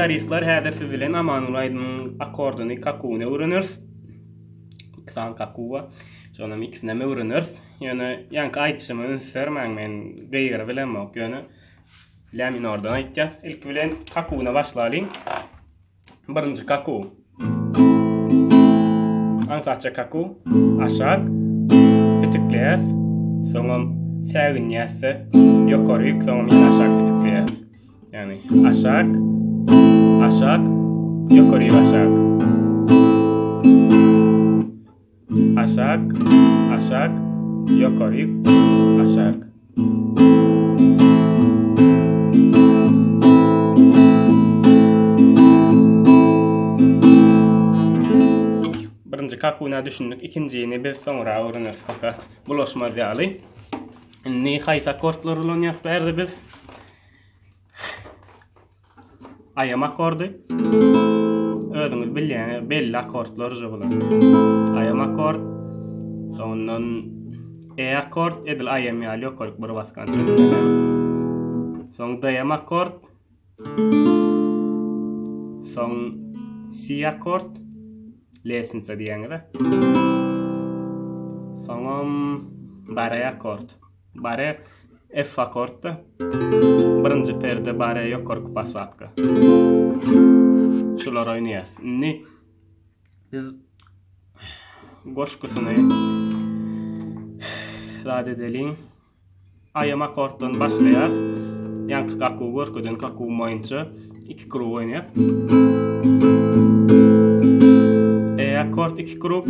gitaristler häder siz bilen Amanul Aydın'ın akordunu, kakunu öğreniriz. İksan kakuva. Şonam ikisine öğreniriz. Yani yankı aytışımı ünsör, men gayra bilen mok. Yani la minordan aytacağız. İlk bilen kakuna başlayalım. Birinci kaku. Ansaçça kaku. Aşağı. Bitikleyiz. Sonra sevgin yası. Yukarı yük. Sonra yine aşağı bitikleyiz. Yani aşağı. Aşağı. Yukarı yük aşağı. Aşağı. Aşağı. Yukarı yük aşağı. Birinci kakuna düşündük. İkinciyi biz sonra öğreniriz. Fakat bulaşma diyalı. Ne hayta akortlar olan yaptılardı biz. Ayam akordu. Ödünüz bilyen belli akortlar joblar. Ayam akord. Sonra E akord edil ayam yali yukarı bir baskan. Sonra D akord. Sonra C akord. Lesinse diýeňde. Soňam bare akord. Bare F akordda. Birinji perde bare ýokarky pasatka. Şular oýnaýas. Ni biz goşkusyny rad edelim. Ayam akorddan başlaýas. Ýanky kaku goşkudan kaku moýunça iki kuru oýnaýar. Akord 2 kuru.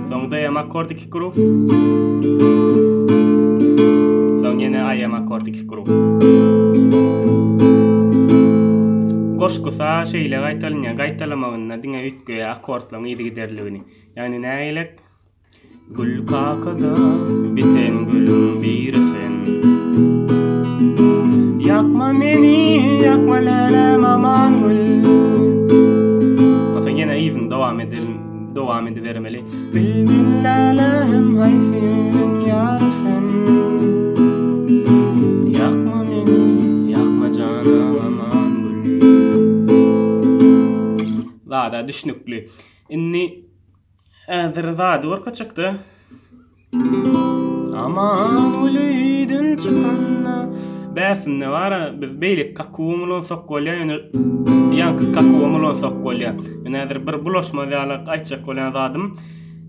Sonra D akord 2 kuru. Sonra yine ayam akord 2 kuru. Goşkusa şeyle gaytalnya gaytalamagynda diňe ütköýe akordlaryň ýygy giderligini. Yani näýlek? Gül kakada biten gülüm birsen. Yakma meni, yakma lelem aman gül. Devam edivermeli. Bilbillalem hayfin yarsen. Yakma beni, yakma canım aman gül. Daha düşünüklü. Inni daha orka çıktı. Aman gülüydün çıkanna. Bäsinde var biz beýlik kakuwumulun sokkolýa ýanky kakuwumulun sokkolýa. Näder bir bulaşma ýaly aýtjak bolan zadym.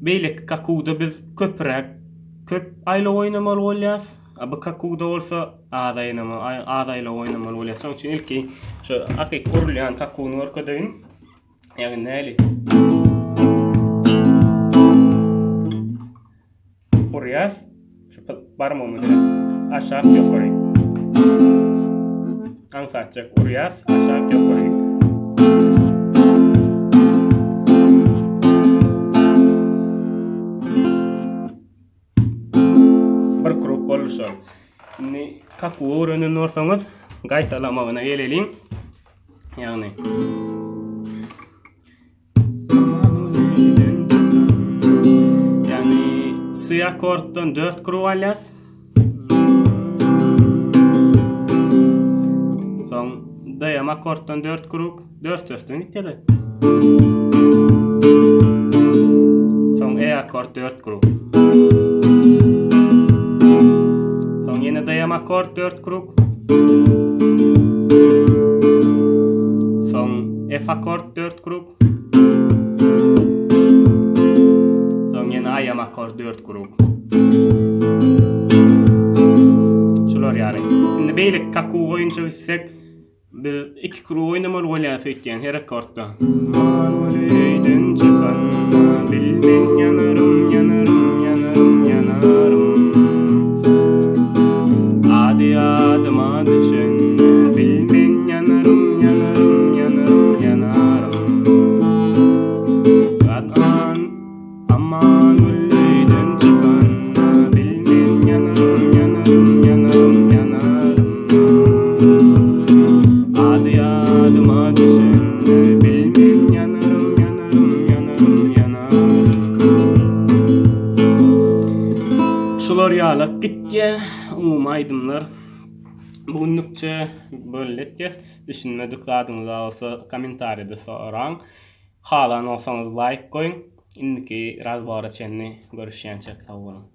Beýlik kakuwda biz köp aýla oýnamaly bolýas. Bu kakuwda bolsa az aýla oýnamaly bolýas. Şoň üçin ilki şu akyk urulýan kakuwny orkadayn. Ýani näli? Urýas. Şu barmamy bilen aşağı ýokary. Ansaçça urýas, aşağı ýokary. Bir grup boluşar. Ni kaku öğrenen orsaňyz gaýtalamagyna gelelim. Yani C akorddan 4 kuru alýas. D akorddan 4 kuruk, 4-4'ten gitdi. Sonra E akord 4 kuruk. Sonra yine D akord 4 kuruk. Sonra F akord 4 kuruk. Sonra yine A akord 4 kuruk. Şular ýaly. Şimdi beýlik kaku oýunça gitsek bir iki kuru oynamalı bolýar etken her akordda. Manuleyden çıkan bilmen yanarım yanarım yanarım yanarım. Adi adıma düşen bilmen yanarım yanarım yanarım yanarım. Kad'an amanuleyden çıkan bilmen yanarım yanarım yanarım yanarım. Adi adıma düşen bilmen yanarım yanarım yanarım yanarım. Şular ýalyp gitdi. Aydymlar Bugünlükçe böyle etkes. Düşünmedik zadyňyz bolsa kommentariyada soraň. Halan olsaňyz like koyun. Indiki razbara çenni görüşýänçek sag bolun.